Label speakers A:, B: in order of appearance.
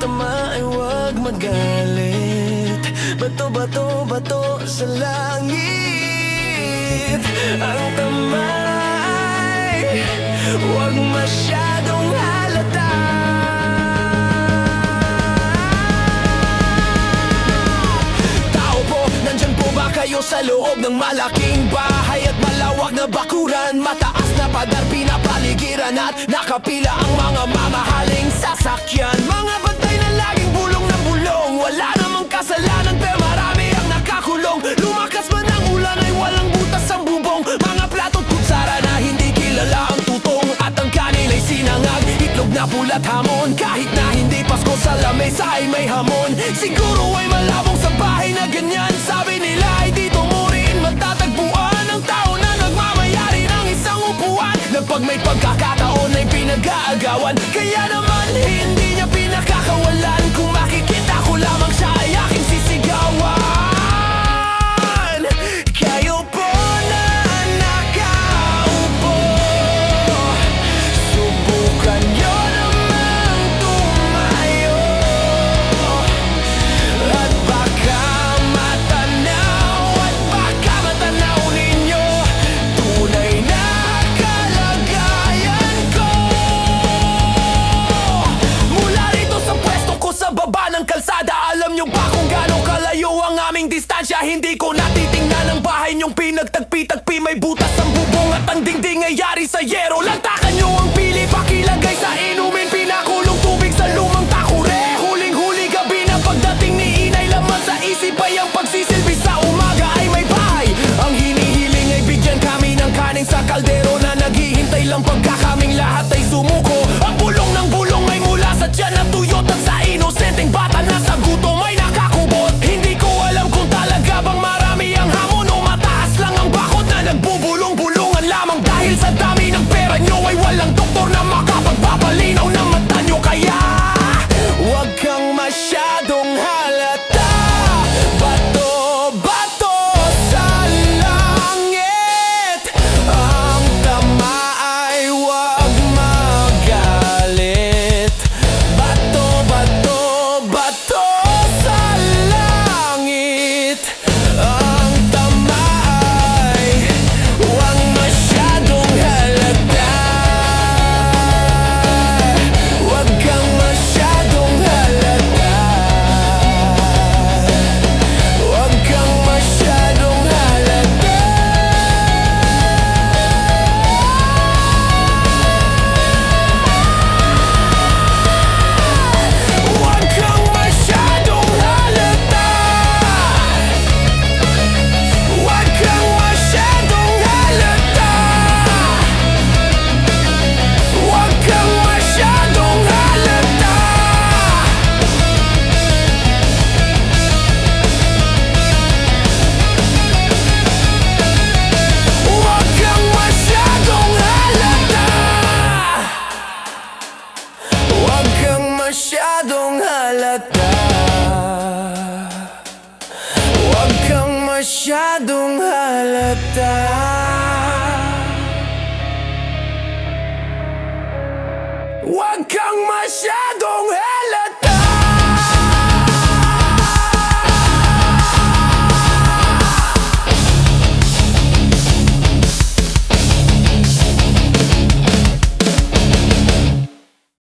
A: tama ay huwag magalit. Bato, bato, bato sa langit. Ang tama ay huwag masyadong halata. Tao po, nandyan po ba kayo sa loob ng malaking bahay at malawak na bakuran? Mataas na pader, pinapaligiran at nakapila ang mga mamahaling sasakyan. Mga bantay na laging bulong ng bulong, wala namang kasalanan pero marami ang nakakulong. Lumakas man ang ulan ay walang butas ang bubong. Mga plato't kutsara na hindi kilala ang tutong. At ang kanin ay sinangag, itlog na bulat hamon. Kahit na hindi Pasko sa lamesa ay may hamon. Siguro ay malabong sa bahay na ganyan. Sabi nila ay dito mo rin matatagpuan ang tao na nagmamayari ng isang upuan. Pag may pagkakataon ay pinag-aagawan, kaya naman hindi niya pinakakawalan. Kung makikita ko lamang siya ay aking sisigawan. Kayo po na nakaupo, subukan niyo namang tumayo. At baka matanaw ninyo tunay na kalagayan ko. Mula rito sa pwesto ko sa baba ng kalsada, alam nyo ba kung gaano kalayo ang aming distansya? Hindi ko natitingnan ang bahay nyong pinagtagpi-tagpi. May butas ang bubong at ang dingding ay yari sa yero. Lantakan nyo ang pili, pakilagay sa inumin. Pinakulong tubig sa lumang takure. Huling-huli gabi na pagdating ni inay, laman sa isip ay ang pagsisilbi sa umaga ay may bahay. Ang hinihiling ay bigyan kami ng kanin sa kaldero na naghihintay lang pagka kaming lahat ay sumuko. Ang bulong ng bulong ay mula sa tiyan na tuyot at sa inosenteng bata na sa gutom ay nakakubot. Hindi ko alam kung talaga bang marami ang hamon o mataas lang ang bakod na nagbubulong-bulungan lamang. Dahil sa dami ng pera nyo ay walang doktor na makapagpapalinaw ng mata nyo. Kaya huwag kang masyadong halata. Bato, bato sa langit. Ang tama ay huwag magalit. Bato, bato, bato sa langit. Ang tama ay huwag masyadong halata. Huwag kang masyadong halata. Huwag kang masyadong halata. Huwag kang masyadong halata. Huwag kang masyadong halata. Huwag kang masyadong halata. Huwag kang masyadong halata. Huwag kang masyadong halata. Huwag kang masyadong halata. Huwag kang masyadong halata.